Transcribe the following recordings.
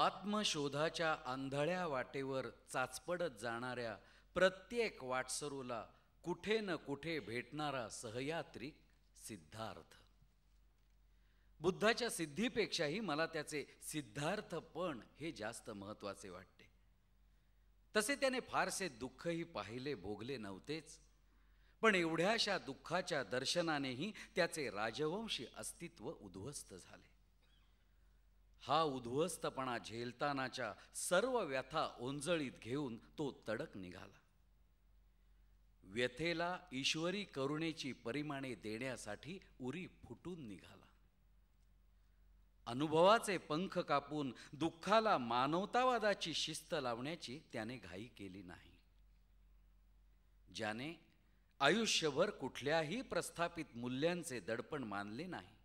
आत्मशोधाच्या आंधळ्या वाटेवर चाचपडत जाणाऱ्या प्रत्येक वाटसरूला कुठे न कुठे भेटणारा सहयात्रिक सिद्धार्थ. बुद्धाच्या सिद्धीपेक्षाही मला त्याचे सिद्धार्थपण हे जास्त महत्त्वाचे वाटते. तसे त्याने फारसे दुःखही पाहिले भोगले नव्हतेच, पण एवढ्याशा दुःखाच्या दर्शनानेही त्याचे राजवंशी अस्तित्व उद्ध्वस्त झाले. हा उद्ध्वस्तपणा झेलतानाच्या सर्व व्यथा ओंजळीत घेऊन तो तडक निघाला. व्यथेला ईश्वरी करुणेची परिमाणे देण्यासाठी उरी फुटून निघाला. अनुभवाचे पंख कापून दुःखाला मानवतावादाची शिस्त लावण्याची त्याने घाई केली नाही. ज्याने आयुष्यभर कुठल्याही प्रस्थापित मूल्यांचे दडपण मानले नाही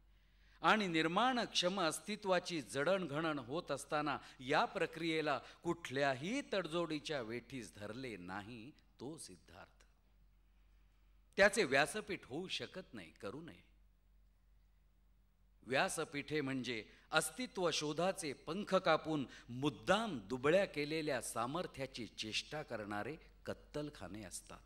आणि निर्माणक्षम अस्तित्वाची जडणघडण होत असताना या प्रक्रियेला कुठल्याही तडजोडीच्या वेठीस धरले नाही, तो सिद्धार्थ. त्याचे व्यासपीठ होऊ शकत नाही, करू नये. व्यासपीठे म्हणजे अस्तित्व शोधाचे पंख कापून मुद्दाम दुबळ्या केलेल्या सामर्थ्याची चेष्टा करणारे कत्तलखाने असतात.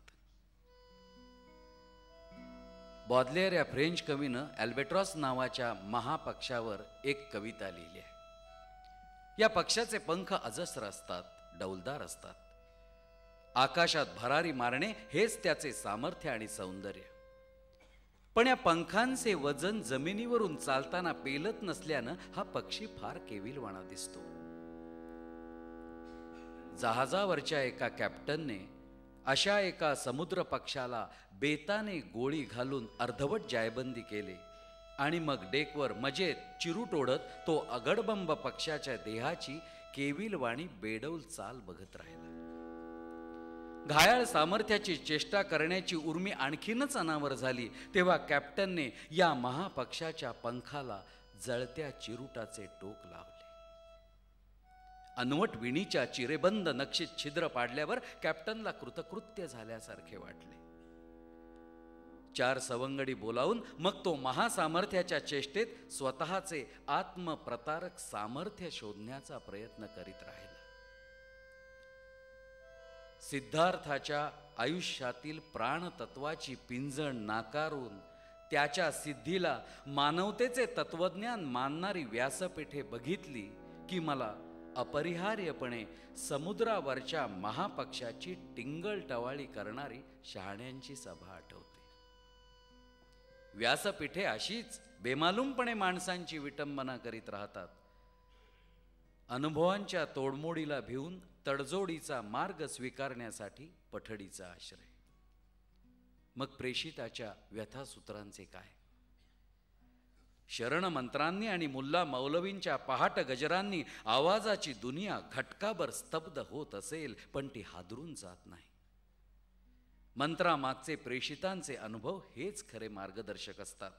बॉदलेअर या फ्रेंच कवीनं अल्बेट्रॉस नावाच्या महापक्षावर एक कविता लिहिली आहे. या पक्षाचे पंख अजस्र असतात, डौलदार असतात. आकाशात भरारी मारणे हेच त्याचे सामर्थ्य आणि सौंदर्य. पण या पंखांचे वजन जमिनीवरून चालताना पेलत नसल्यानं हा पक्षी फार केविलवाणा दिसतो. जहाजावरच्या एका कॅप्टनने अशा एका समुद्र पक्षाला बेताने गोळी घालून अर्धवट जायबंदी केले आणि मग डेकवर मजेत चिरूट ओढत तो अगडबंब पक्षाच्या देहाची केविलवाणी बेडौल चाल बघत राहिला. घायाळ सामर्थ्याची चेष्टा करण्याची उर्मी आणखीनच अनावर झाली तेव्हा कॅप्टनने या महापक्षाच्या पंखाला जळत्या चिरुटाचे टोक लावले. अनवट विणीच्या चिरेबंद नक्षीत छिद्र पाडल्यावर कॅप्टनला कृतकृत्य झाल्यासारखे वाटले. 4 सवंगडी बोलावून मग तो महासामर्थ्याच्या चेष्टेत स्वतःचे आत्मप्रतारक सामर्थ्य शोधण्याचा प्रयत्न करीत राहिला. सिद्धार्थाच्या आयुष्यातील प्राणतत्वाची पिंजण नाकारून त्याच्या सिद्धीला मानवतेचे तत्वज्ञान मानणारी व्यासपीठे बघितली की मला अपरिहार्यपणे समुद्रावरच्या महापक्षाची टिंगलटवाळी करणारी शहाण्यांची सभा आठवते. व्यासपीठे अशीच बेमालूमपणे माणसांची विटंबना करीत राहतात. अनुभवांच्या तोडमोडीला भिवून तडजोडीचा मार्ग स्वीकारण्यासाठी पठडीचा आश्रय. मग प्रेषिताच्या व्यथासूत्रांचे काय? शरण मंत्रांनी आणि मुल्ला मौलवींच्या पहाट गजरांनी आवाजाची दुनिया घटकाभर स्तब्ध होत असेल, पण ती हादरून जात नाही. मंत्रामागचे प्रेषितांचे अनुभव हेच खरे मार्गदर्शक असतात.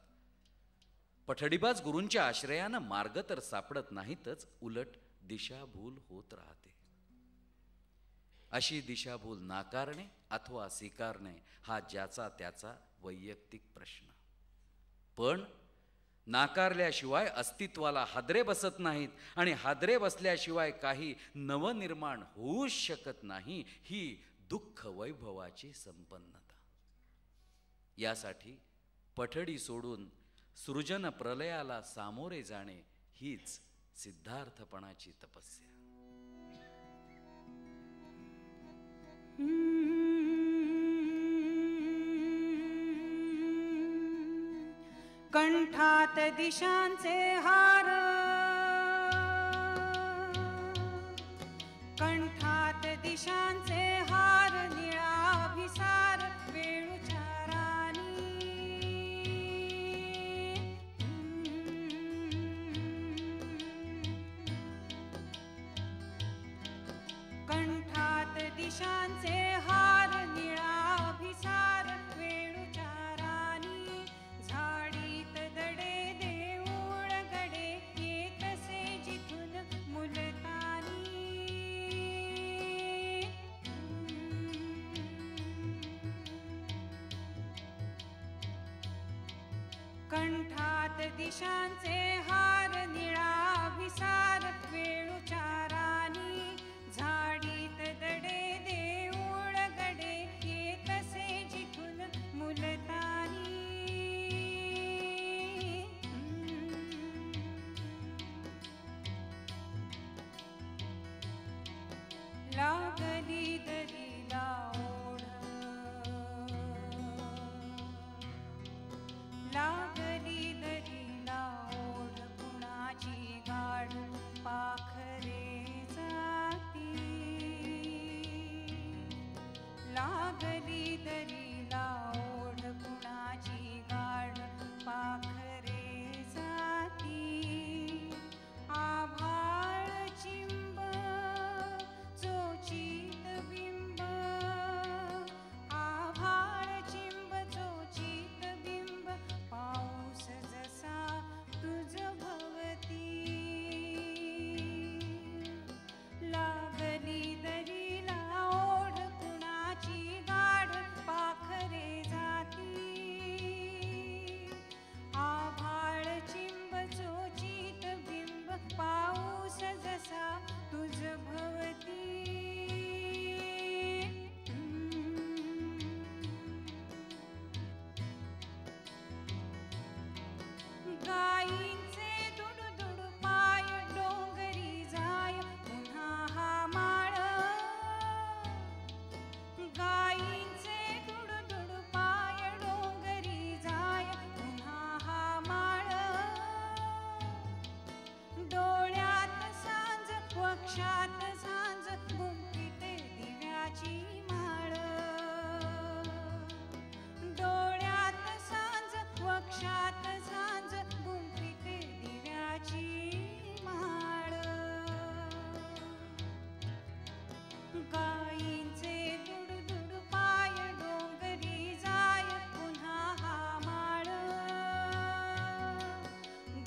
पठडीबाज गुरूंच्या आश्रयानं मार्ग तर सापडत नाहीतच, उलट दिशाभूल होत राहते. अशी दिशाभूल नाकारणे अथवा स्वीकारणे हा ज्याचा त्याचा वैयक्तिक प्रश्न. पण नाकारल्याशिवाय अस्तित्वाला हादरे बसत नाहीत आणि हादरे बसल्याशिवाय काही नवनिर्माण होऊच शकत नाही, ही दुःख वैभवाची संपन्नता. यासाठी पठडी सोडून सृजन प्रलयाला सामोरे जाणे हीच सिद्धार्थपणाची तपस्या. कंठात दिशांचे हार, कंठात दिशांचे हार, निळाभिसार वेळूच्या राणी. कंठात दिशांचे हार, निळाभिसार वेळूच्या राणी. झाडीत दडे देऊळ गडे, येतसे जिथून मुलतानी. कंठात दिशांचे हार, निळाभिसार निळाभिसार वेळुचारानी झाडीत दडे देऊळ गडे येतसे जिथून मुलतानी लागली दरीला ओढ लागली दरीला ओढ कुणाची गाढ पाखरे जाती लागली दरीला ओढ कुणाची गाढ पाखरे जाती आभाळ चिंब चोचीत बिंब आभाळ चिंब चोचीत बिंब पाऊस जसा तुझ भवती लागली दरीला ओढ कुणाची गाढ पाखरे जाती आभाळ चिंब चोचीत बिंब पाऊस जसा तुझ भवती गायींचे दुडुदुड पाय डोंगरी जाय पुन्हा हा माळ गायींचे दुडुदुड पाय डोंगरी जाय पुन्हा हा माळ डोळ्यात सांज वक्षात सांज गुंफिते दिव्याची माळ डोळ्यात सांज वक्षात सांज गुंफिते दिव्याची माळ गायींचे दुडुदुड पाय डोंगरी जाय पुन्हा हा माळ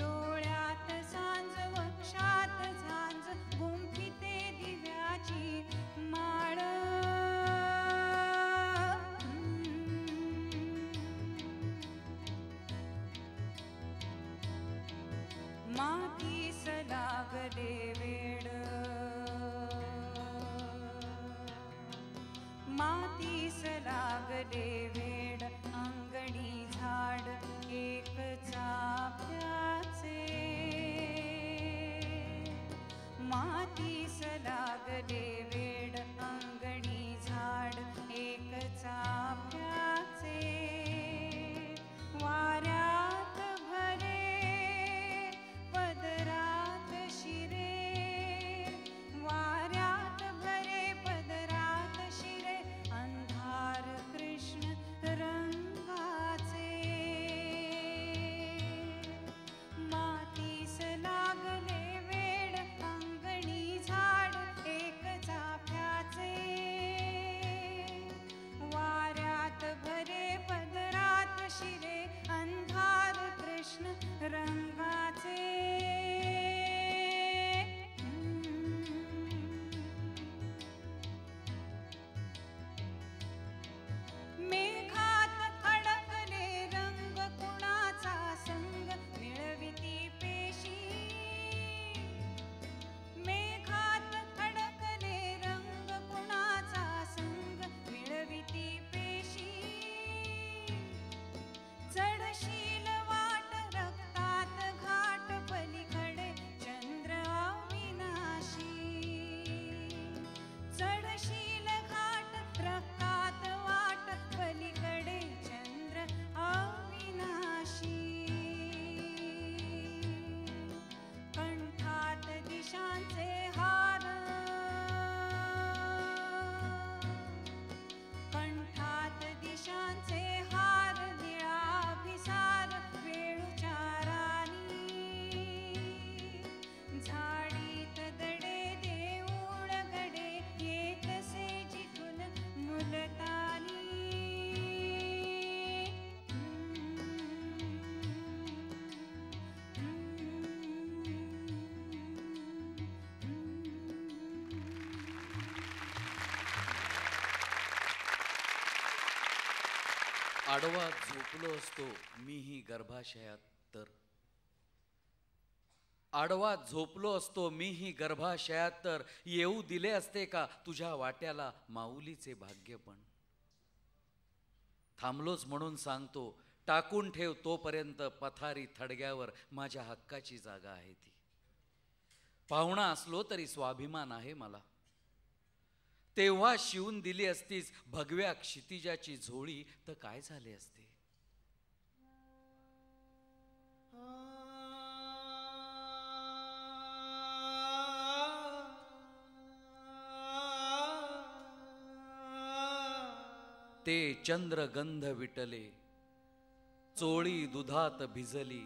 डोळ्यात सांज वक्षात सांज गुंफिते दिव्याची माळ मातीस लागले वेड मातीस लागले वेड अंगणी झाड एक चाफ्याचे मातीस लागले वेड अंगणी झाड एक चाफ्याचे वाऱ्यात भरे पदरात शिरे वाऱ्यात भरे पदरात शिरे अंधार कृष्ण रंगाचे मातीस लागले वेड अंगणी झाड एक चाफ्याचे वाऱ्यात भरे पदरात शिरे अंधार कृष्ण रंगाचे मेघात अडकले रंग कुणाचा संग मिळविती पेशी मेघात अडकले रंग कुणाचा संग मिळविती पेशी चढशील वाट रक्तात घाट पलीकडे चंद्र अविनाशी चढशील घाट रक्तात वाट पलीकडे चंद्र अविनाशी कंठात दिशांचे हार कंठात दिशांचे हार निळाभिसार वेळुचारानी झाडीत दडे देऊळ गडे येतसे जिथून मुलतानी आडवा झोपलो असतो मीही गर्भाशयात तर आडवा झोपलो असतो मीही गर्भाशयात तर येऊ दिले असते का तुझ्या वाट्याला माऊलीचे भाग्य पण. थांबलोच म्हणून सांगतो, टाकून ठेव तोपर्यंत पथारी थडग्यावर माझ्या हक्काची जागा आहे ती. पाहुणा असलो तरी स्वाभिमान आहे मला. तेव्हा शिवून दिली असतीस भगव्या क्षितिजाची झोळी तर काय झाले असते. ते चंद्रगंध विटले, चोळी दुधात भिजली,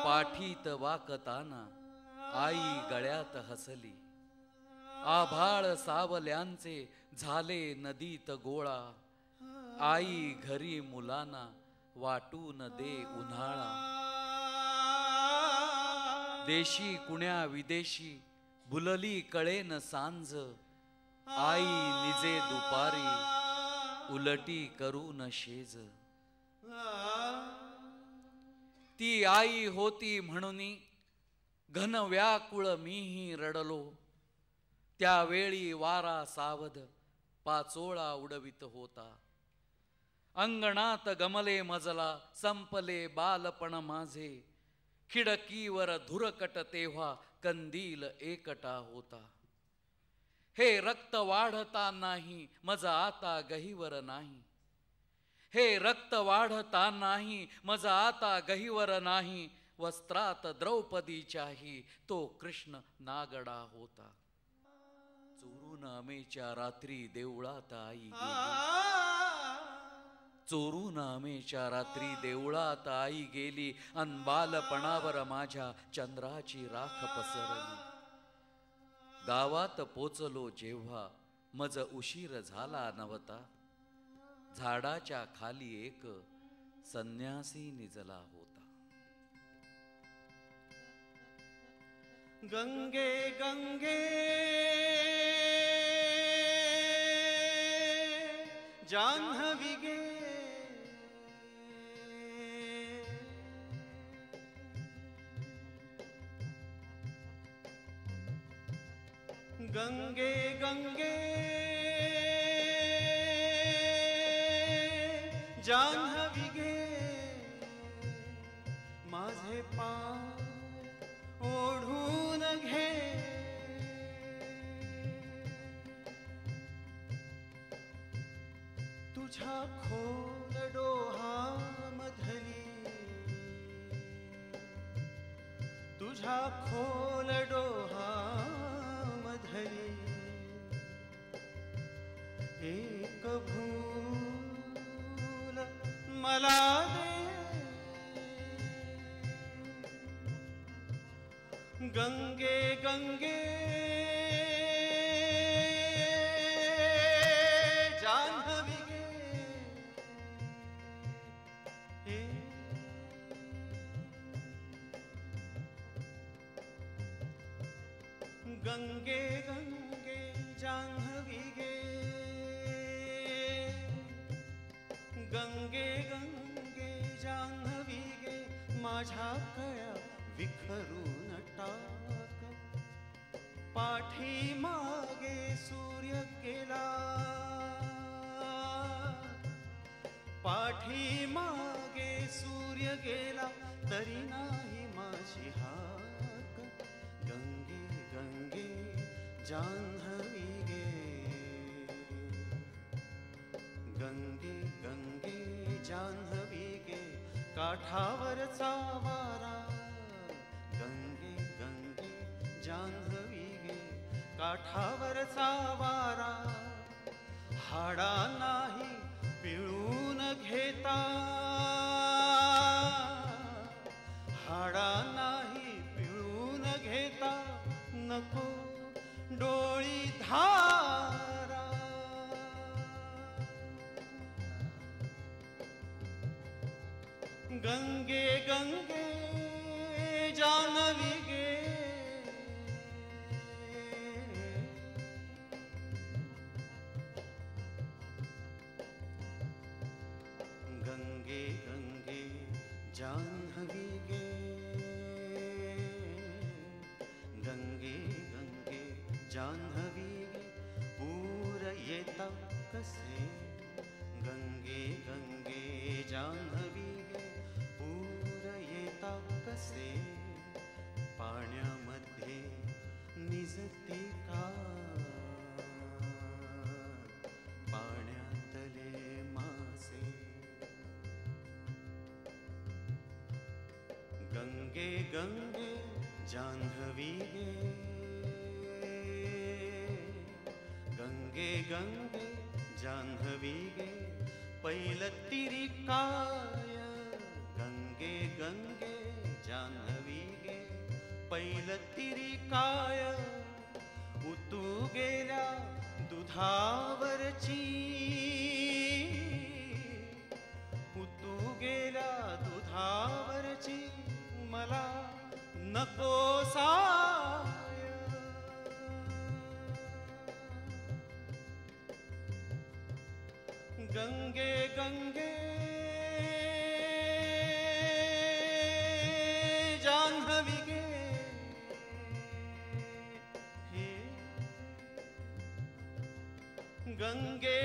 पाठीत वाकताना आई गळ्यात हसली. आभाळ सावल्यांचे झाले नदीत गोळा, आई घरी मुलांना वाटून दे उन्हाळा. देशी कुण्या विदेशी बुलली कळेन सांज, आई निजे दुपारी उलटी करून शेज. ती आई होती म्हणून घन व्याकुळ मीही रडलो. त्यावेळी वारा सावध पाचोळा उडवित होता. अंगणात गमले मजला संपले बालपण माझे. खिडकीवर धुरकट तेव्हा कंदील एकटा होता. हे रक्त वाढता नाही मज आता गहीवर नाही. हे रक्त वाढता नाही मज आता गहीवर नाही. वस्त्रात द्रौपदीच्याही तो कृष्ण नागडा होता. चोरून आमेच्या रात्री देवळात आई गेली. चोरून आमेच्या रात्री देवळात आई गेली. अन बालपणावर माझ्या चंद्राची राख पसरली. गावात पोचलो जेव्हा मज उशीर झाला नव्हता. झाडाच्या खाली एक संन्यासी निजला होता. गंगे गंगे जान्हवी गे, गंगे गंगे जान्हवी गे. माझे पाय ओढून घे, तुझ्या खोल डोहामधली, तुझ्या खोल डोहामधली एक भूल मला दे. गंगे गंगे जान्हवी गे. गंगे गंगे जान्हवी गे, गंगे गंगे जान्हवी गे. माझ्या कळ्या विखरून टाक, पाठी मागे सूर्य गेला, पाठी मागे सूर्य गेला तरी नाही माझी हाक. गंगे गंगे जान्हवी गे, गंगे गंगे जान्हवी गे. काठावरचा वारा, गंगे गंगे जान्हवी गे. काठावरचा वारा हाडा नाही पिळून घेता, हाडा नाही पिळून घेता. नको डोळी धारा, गंगे गंगे जान्हवी गे. गंगे गंगे जान्हवी गे. जान्हवी गे पूर येता कसे गंगे गंगे जान्हवी गे पूर येता कसे पाण्यामध्ये निजते का पाण्यातले मासे गंगे गंगे जान्हवी गे गंगे गंगे जान्हवी गे पैलतिरी काय गंगे गंगे जान्हवी गे पैलतिरी काय उतू गेल्या दुधावरची उतू गेल्या दुधावरची मला नको साय गंगे गंगे जान्हवी गे हे गंगे